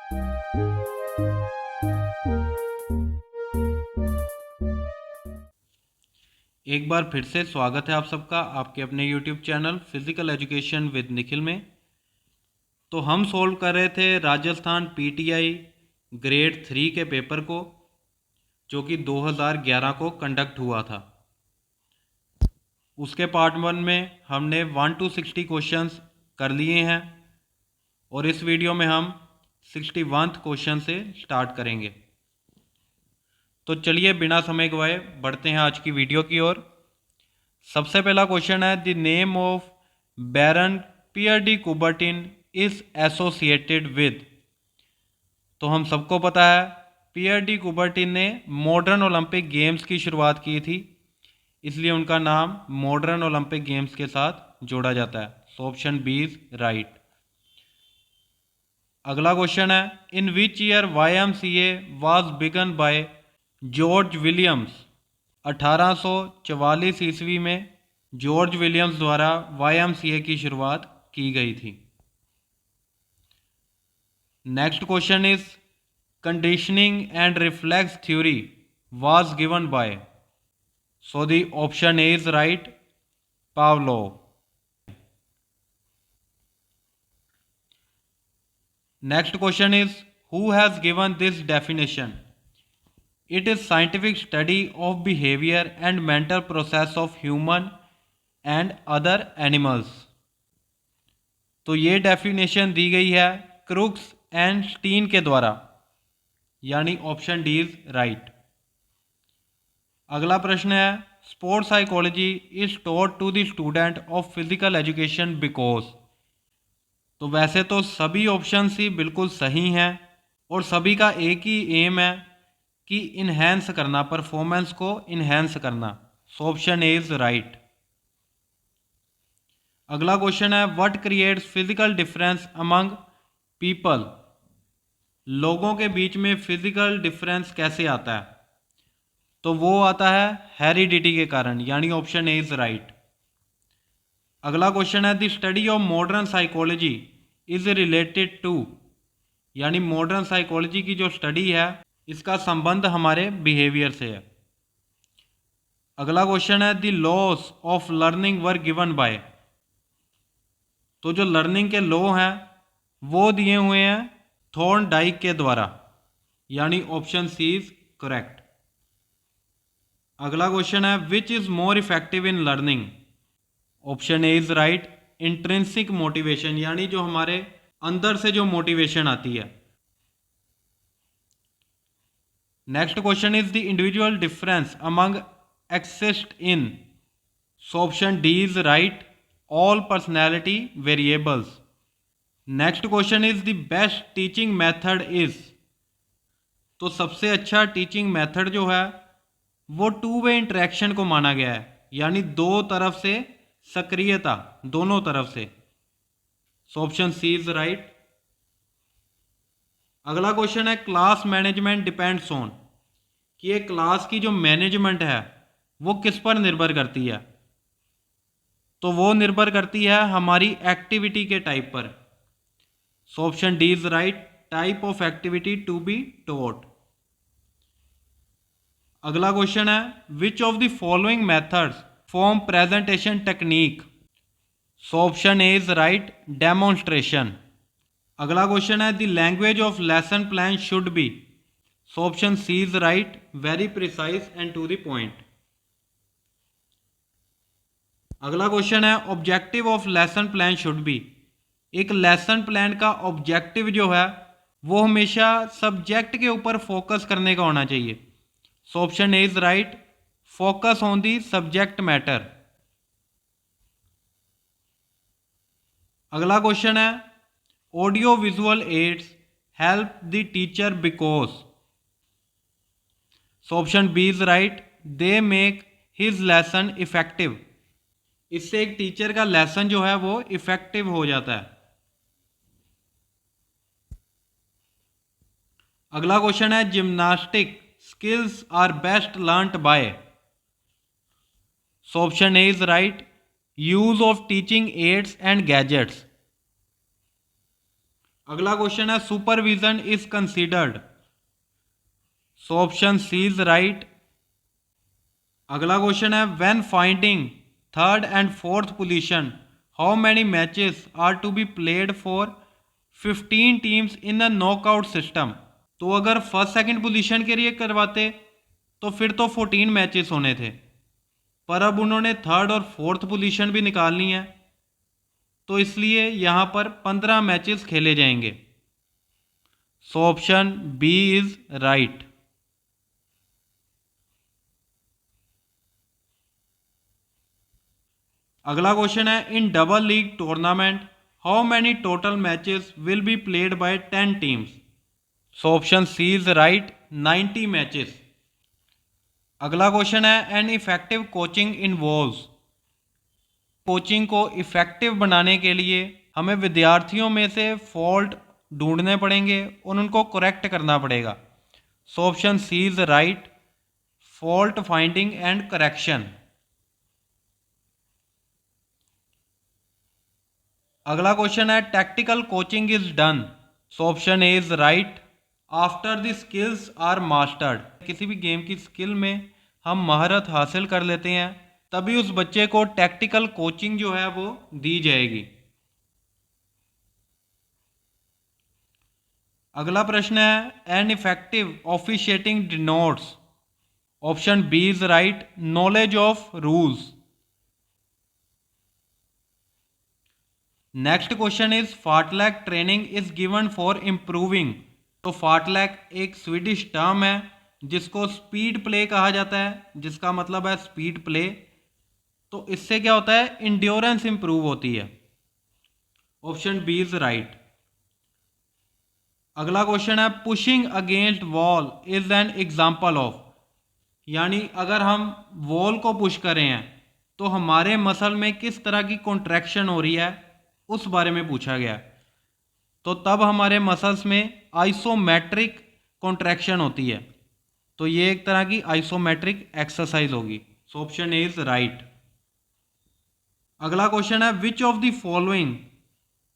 एक बार फिर से स्वागत है आप सबका आपके अपने YouTube channel physical education with Nikhil में। तो हम सोल्व कर रहे थे राजस्थान पीटीआई ग्रेड 3 के पेपर को, जो कि 2011 को कंडक्ट हुआ था। उसके पार्ट 1 में हमने 1 to 60 क्वेश्चंस कर लिए हैं और इस वीडियो में हम 61th क्वेश्चन से स्टार्ट करेंगे। तो चलिए बिना समय गवाए बढ़ते हैं आज की वीडियो की ओर। सबसे पहला क्वेश्चन है, the name of Baron Pierre de Coubertin is associated with. तो हम सबको पता है पियर डी कुबर्टिन ने मॉडर्न ओलंपिक गेम्स की शुरुआत की थी, इसलिए उनका नाम मॉडर्न ओलंपिक गेम्स के साथ जोड़ा जाता है। So option B is right. अगला क्वेश्चन है, in which year YMCA was began by George Williams. 1844 ईस्वी में जॉर्ज विलियम्स द्वारा YMCA की शुरुआत की गई थी। Next question is, conditioning and reflex theory was given by. So the option A is right, Pavlov. Next question is, who has given this definition. It is scientific study of behaviour and mental process of human and other animals. तो ये definition दी गई है crooks and Stein के द्वारा, यानी option D is right. अगला प्रश्न है, sports psychology is taught to the student of physical education because. तो वैसे तो सभी ऑप्शन ही बिल्कुल सही हैं और सभी का एक ही एम है कि इन्हेंस करना, परफॉर्मेंस को इन्हेंस करना। So option A is right. अगला क्वेश्चन है, what creates physical difference among people. लोगों के बीच में फिजिकल डिफरेंस कैसे आता है। तो वो आता है हेरिडिटी के कारण, यानी ऑप्शन ए इज राइट। अगला क्वेश्चन है, the study of modern psychology is related to, यानी मॉडर्न साइकोलॉजी की जो स्टडी है इसका संबंध हमारे बिहेवियर से है। अगला क्वेश्चन है, the loss of learning were given by. तो जो लर्निंग के लॉ हैं वो दिए हुए हैं थॉर्नडाइक के द्वारा, यानी ऑप्शन सी इज करेक्ट। अगला क्वेश्चन है, which is more effective in learning. Option A is right, intrinsic motivation, यानी जो हमारे अंदर से जो मोटिवेशन आती है। Next question is the individual difference among exist in. So option D is right, all personality variables. Next question is the best teaching method is. तो सबसे अच्छा टीचिंग मेथड जो है वो टू वे इंटरेक्शन को माना गया है, यानी दो तरफ से सक्रियता, दोनों तरफ से। So option C is right. अगला क्वेश्चन है, क्लास मैनेजमेंट डिपेंड्स ऑन, कि ये क्लास की जो मैनेजमेंट है वो किस पर निर्भर करती है। तो वो निर्भर करती है हमारी एक्टिविटी के टाइप पर। So option D is right, type of activity to be taught. अगला क्वेश्चन है, which of the following methods form presentation technique. So option A is right, demonstration. अगला क्वेश्चन है, the language of lesson plan should be. So option C is right, very precise and to the point. अगला question है, objective of lesson plan should be. एक lesson plan का objective जो है वो हमेशा सब्जेक्ट के ऊपर फोकस करने का होना चाहिए। So option A is right, focus on the subject matter. अगला क्वेश्चन है, audio visual aids help the teacher because. So option B is right, they make his lesson effective. इससे एक टीचर का लेसन जो है वो इफेक्टिव हो जाता है। अगला क्वेश्चन है, gymnastic skills are best learned by. So option A is right, use of teaching aids and gadgets. अगला क्वेश्चन है supervision is considered, so option C is right. अगला क्वेश्चन है when finding third and fourth position how many matches are to be played for 15 teams in a knockout system. तो अगर first second position के लिए करवाते तो फिर तो 14 मैचेस होने थे, पर अब उन्होंने थर्ड और फोर्थ पोजीशन भी निकालनी है, तो इसलिए यहां पर 15 मैचेस खेले जाएंगे। So option B is right. अगला क्वेश्चन है in double league tournament how many total matches will be played by 10 teams. So option C is right, 90 matches. अगला क्वेश्चन है an effective coaching involves, coaching को effective बनाने के लिए हमें विद्यार्थियों में से फॉल्ट ढूंढने पड़ेंगे और उनको करेक्ट करना पड़ेगा। So option C is right, fault finding and correction. अगला क्वेश्चन है tactical coaching is done, so option A is right after the skills are mastered. किसी भी गेम की स्किल में हम महारत हासिल कर लेते हैं तभी उस बच्चे को टैक्टिकल कोचिंग जो है वो दी जाएगी। अगला प्रश्न है an effective officiating denotes, option B is right, knowledge of rules. Next question is fartlek training is given for improving. तो फार्टलैक एक स्वीडिश टर्म है जिसको स्पीड प्ले कहा जाता है, जिसका मतलब है स्पीड प्ले। तो इससे क्या होता है, इंड्योरेंस इंप्रूव होती है। Option B is right. अगला क्वेश्चन है pushing against wall is an example of, यानी अगर हम वॉल को पुश करें हैं तो हमारे मसल में किस तरह की कॉन्ट्रैक्शन हो रही है उस बारे में पूछा गया। तो तब हमारे मसल्स में आइसोमेट्रिक कॉन्ट्रैक्शन होती है, तो ये एक तरह की आइसोमेट्रिक एक्सरसाइज होगी। सो ऑप्शन ए इज राइट। अगला क्वेश्चन है which of the following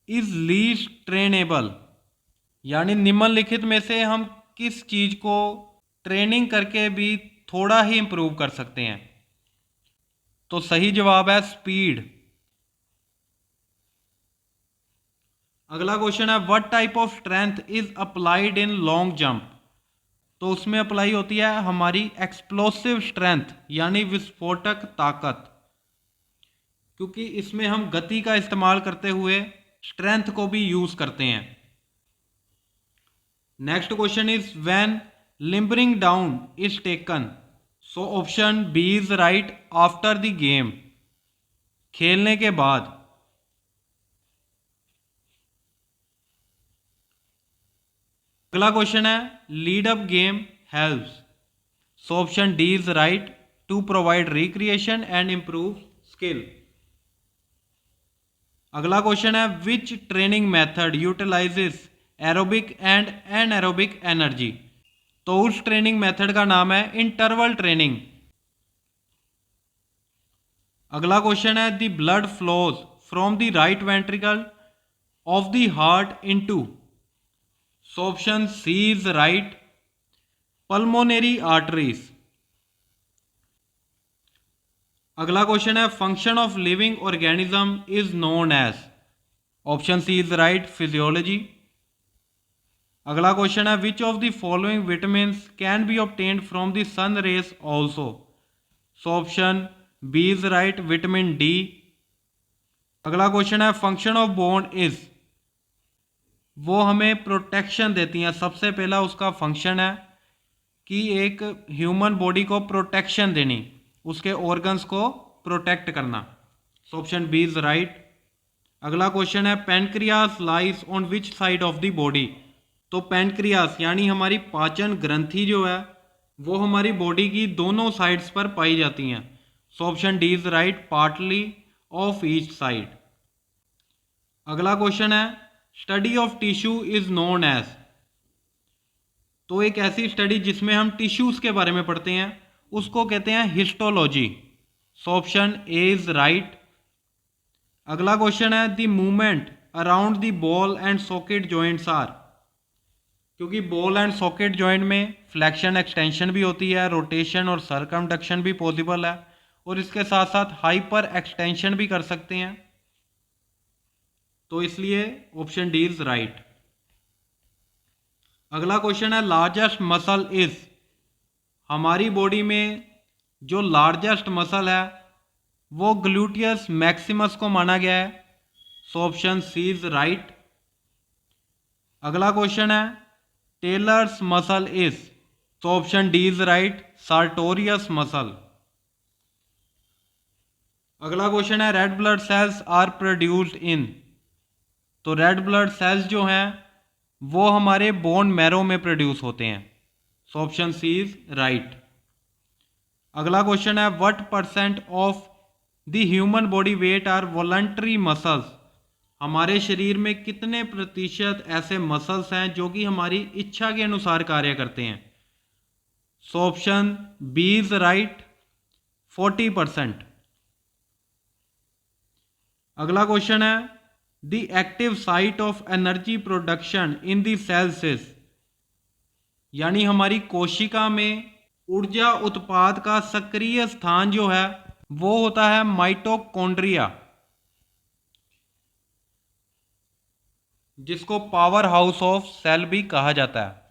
is least trainable, यानी निम्नलिखित में से हम किस चीज को ट्रेनिंग करके भी थोड़ा ही इंप्रूव कर सकते हैं। तो सही जवाब है स्पीड। अगला क्वेश्चन है what type of strength is applied in long jump. तो उसमें अप्लाई होती है हमारी एक्सप्लोसिव स्ट्रेंथ, यानी विस्फोटक ताकत, क्योंकि इसमें हम गति का इस्तेमाल करते हुए स्ट्रेंथ को भी यूज करते हैं। Next question is when limbering down is taken, so option B is right after the game, खेलने के बाद। अगला क्वेश्चन है lead up game helps, so option D is right to provide recreation and improve skill. अगला question है which training method utilizes aerobic and anaerobic energy. तो उस training method का नाम है इंटरवल ट्रेनिंग। अगला क्वेश्चन है the blood flows from the right ventricle of the heart into, so option C is right, pulmonary arteries. अगला question है function of living organism is known as, option C is right, physiology. अगला question है which of the following vitamin can be obtained from the sun rays also, so option B is right, vitamin D. अगला question है function of bone is, वो हमें protection देती हैं। सबसे पहला उसका फंक्शन है कि एक ह्यूमन बॉडी को प्रोटेक्शन देनी, उसके ऑर्गन्स को प्रोटेक्ट करना। So option B is right. अगला क्वेश्चन है pancreas lies on which side of the body. तो पैनक्रियास यानी हमारी पाचन ग्रंथि जो है वो हमारी बॉडी की दोनों साइड्स पर पाई जाती हैं। So option D is right, partly of each side. अगला क्वेश्चन है study of tissue is known as, तो एक ऐसी स्टडी जिसमें हम टिश्यूज के बारे में पढ़ते हैं उसको कहते हैं histology. So option A is right. अगला क्वेश्चन है the movement around the ball and socket joints are, क्योंकि बॉल एंड सॉकेट जॉइंट में फ्लेक्शन एक्सटेंशन भी होती है, रोटेशन और सरकमडक्शन भी पॉसिबल है, और इसके साथ साथ हाइपर एक्सटेंशन भी कर सकते हैं। तो इसलिए ऑप्शन डी इज राइट। अगला क्वेश्चन है लार्जेस्ट मसल इज, हमारी बॉडी में जो लार्जेस्ट मसल है वो ग्लूटियस मैक्सिमस को माना गया है। So option C is right. अगला क्वेश्चन है टेलर्स मसल इज, तो option D is right, sartorius muscle. अगला क्वेश्चन है red blood cells are produced in, तो रेड ब्लड सेल्स जो हैं वो हमारे बोन मैरो में प्रोड्यूस होते हैं। So option C is right. अगला क्वेश्चन है what percent of the human body weight are voluntary muscles, हमारे शरीर में कितने प्रतिशत ऐसे मसल्स हैं जो कि हमारी इच्छा के अनुसार कार्य करते हैं। So option B is right, 40%। अगला क्वेश्चन है the active site of energy production in the cells is, यानी हमारी कोशिका में ऊर्जा उत्पाद का सक्रिय स्थान जो है वो होता है माइटोकॉन्ड्रिया, जिसको पावर हाउस ऑफ सेल भी कहा जाता है।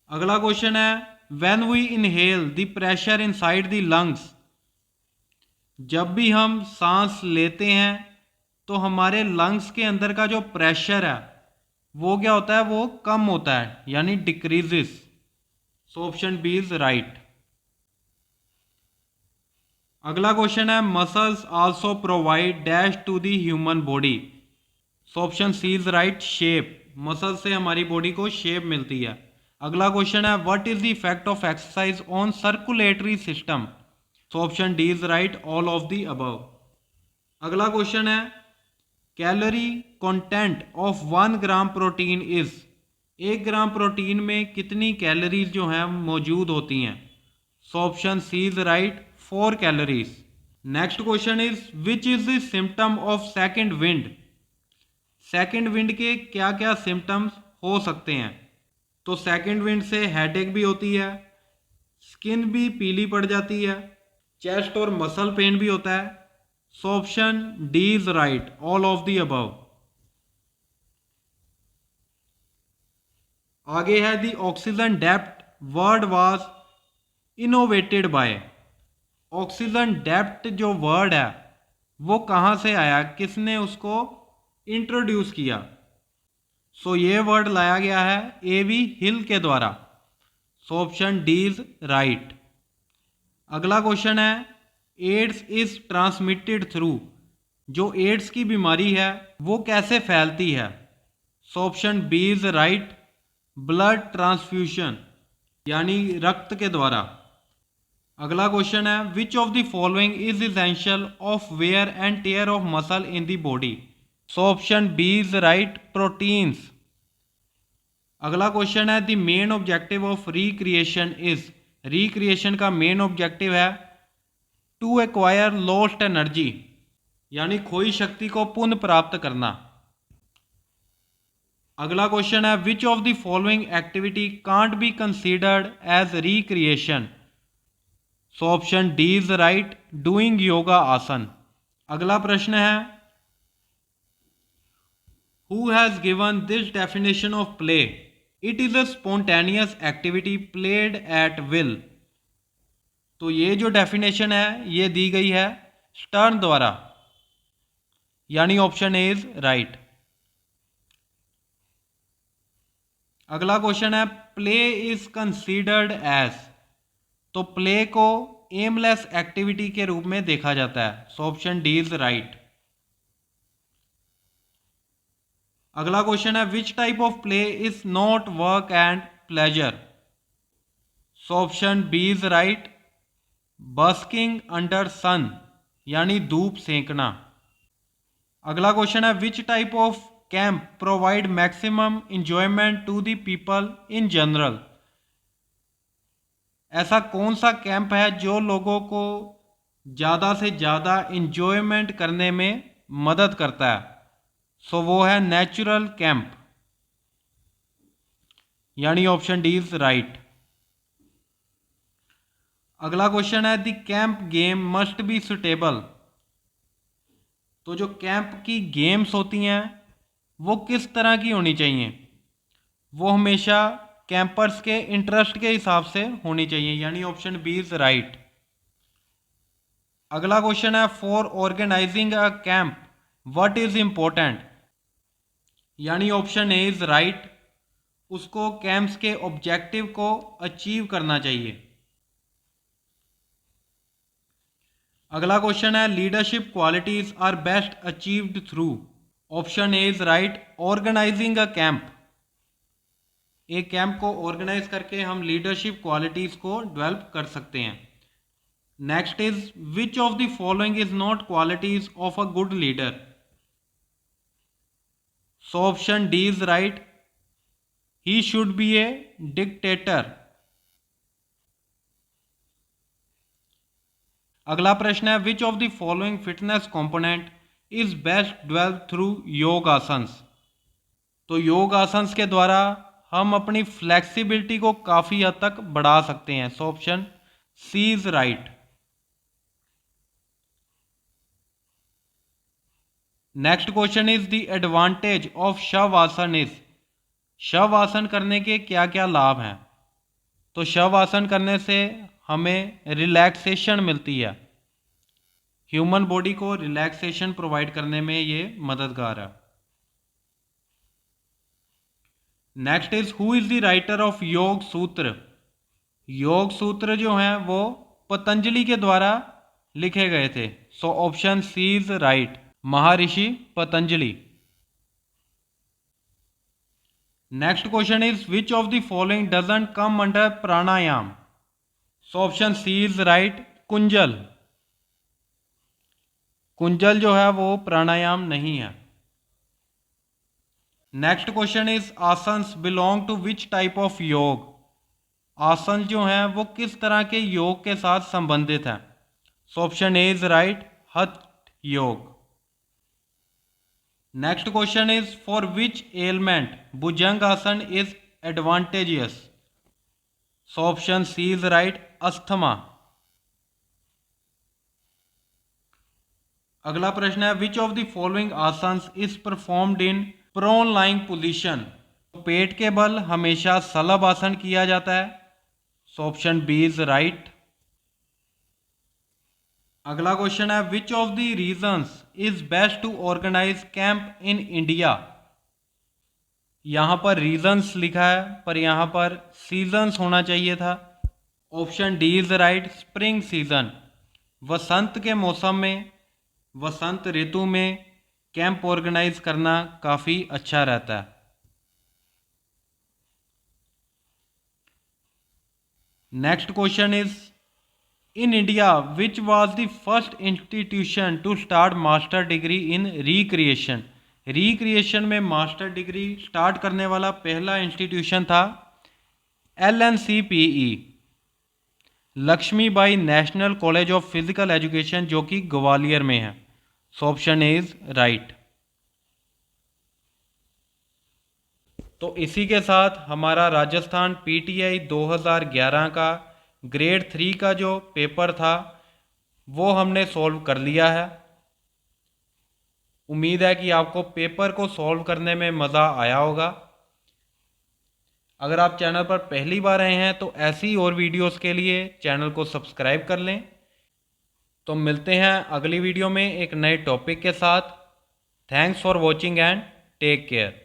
अगला क्वेश्चन है when we inhale the pressure inside the lungs, जब भी हम सांस लेते हैं तो हमारे लंग्स के अंदर का जो प्रेशर है वो क्या होता है, वो कम होता है, यानी decreases. So option B is right. अगला क्वेश्चन है muscles also provide dash to the human body, so option C is right, shape, muscle से हमारी बॉडी को शेप मिलती है। अगला क्वेश्चन है what is the effect of exercise on circulatory system, so option D is right, all of the above. अगला question है calorie content of 1 gram protein is, 1 gram protein में कितनी कैलोरीज जो हैं मौजूद होती हैं। So option C is right, 4 calories. Next question is which is the symptom of second wind, second wind के क्या क्या सिम्टम्स हो सकते हैं। तो सेकंड विंड से हेडेक भी होती है, स्किन भी पीली पड़ जाती है, चेस्ट और मसल पेन भी होता है। So option D is right, all of the above. आगे है the oxygen depth word was innovated by, oxygen depth जो वर्ड है वो कहाँ से आया, किसने उसको इंट्रोड्यूस किया। सो ये वर्ड लाया गया है एवी हिल के द्वारा। So option D is right. अगला क्वेश्चन है एड्स इज ट्रांसमिटेड थ्रू, जो एड्स की बीमारी है वो कैसे फैलती है। So option B is right, blood transfusion, यानी रक्त के द्वारा। अगला क्वेश्चन है which of the following is essential of wear and tear of muscle in the body. So option B is right, proteins. अगला क्वेश्चन है the main objective of recreation is, recreation का main objective है to acquire lost energy, यानी खोई शक्ति को पुनः प्राप्त करना। अगला क्वेश्चन है which of the following activity can't be considered as recreation. So option D is right, doing yoga asana. अगला प्रश्न है who has given this definition of play, it is a spontaneous activity played at will. तो ये जो definition है ये दी गई है स्टर्न द्वारा, यानी ऑप्शन ए इज राइट। अगला क्वेश्चन है प्ले इज कंसीडर्ड एज, तो प्ले को एमलेस एक्टिविटी के रूप में देखा जाता है। So option D is right. अगला क्वेश्चन है which type of play is not work and pleasure. So option B is right, basking under sun, यानी धूप सेंकना। अगला क्वेश्चन है which type of camp provide maximum enjoyment to the people in general. ऐसा कौन सा camp है जो लोगों को ज़्यादा से ज़्यादा इंजॉयमेंट करने में मदद करता है। सो वो है नेचुरल कैंप, यानी ऑप्शन डी इज राइट। अगला क्वेश्चन है the camp game must be suitable. तो जो कैंप की गेम्स होती हैं वो किस तरह की होनी चाहिए? वो हमेशा कैंपर्स के इंटरेस्ट के हिसाब से होनी चाहिए, यानी ऑप्शन बी इज राइट। अगला क्वेश्चन है for organising a camp what is important, यानी ऑप्शन ए इज राइट। उसको कैंप्स के ऑब्जेक्टिव को अचीव करना चाहिए। अगला क्वेश्चन है leadership qualities are best achieved through, option A is right organising a camp. एक कैंप को ऑर्गेनाइज करके हम लीडरशिप क्वालिटीज को डेवलप कर सकते हैं। Next is which of the following is not qualities of a good leader. So option D is right, he should be A dictator. अगला प्रश्न है which of the following fitness component is best develop through योग आसन्स। तो योग आसन्स के द्वारा हम अपनी फ्लेक्सिबिलिटी को काफी हद तक बढ़ा सकते हैं। So option C is right. Next question is the advantage of shav asana is. शव आसन करने के क्या क्या लाभ हैं? तो शव आसन करने से हमें रिलैक्सेशन मिलती है, ह्यूमन बॉडी को रिलैक्सेशन प्रोवाइड करने में ये मददगार है। Next is who is the writer of योग सूत्र। योग सूत्र जो हैं वो पतंजलि के द्वारा लिखे गए थे। So option C is right, Maharshi Patanjali. Next question is which of the following doesn't come under pranayama. So option C is right, Kunjal. Kunjal जो है वो प्राणायाम नहीं है। Next question is asanas belong to which type of yoga. आसन जो हैं वो किस तरह के योग के साथ संबंधित हैं। So option A is right, hatha yoga. Next question is for which ailment bhujang asana is advantageous. So option C is right, asthma. अगला प्रश्न है which of the following asanas is performed in prone lying position. पेट के बल हमेशा सलभ आसन किया जाता है। So option B is right. अगला क्वेश्चन है which of the reasons is best to organize camp in India. यहां पर रीजंस लिखा है पर यहां पर सीजन्स होना चाहिए था। Option D is right, spring season. वसंत के मौसम में, वसंत ऋतु में कैंप ऑर्गेनाइज करना काफ़ी अच्छा रहता है। Next question is in India which was the first institution to start master degree in recreation. Recreation में मास्टर डिग्री स्टार्ट करने वाला पहला इंस्टीट्यूशन था LNCPE, Lakshmibai national college of physical education, जो कि ग्वालियर में है। So option A is right. तो इसी के साथ हमारा राजस्थान PTI 2011 का ग्रेड 3 का जो पेपर था वो हमने सॉल्व कर लिया है। उम्मीद है कि आपको पेपर को सॉल्व करने में मज़ा आया होगा। अगर आप चैनल पर पहली बार आए हैं तो ऐसी और वीडियोस के लिए चैनल को सब्सक्राइब कर लें। तो मिलते हैं अगली वीडियो में एक नए टॉपिक के साथ। Thanks for watching and take care.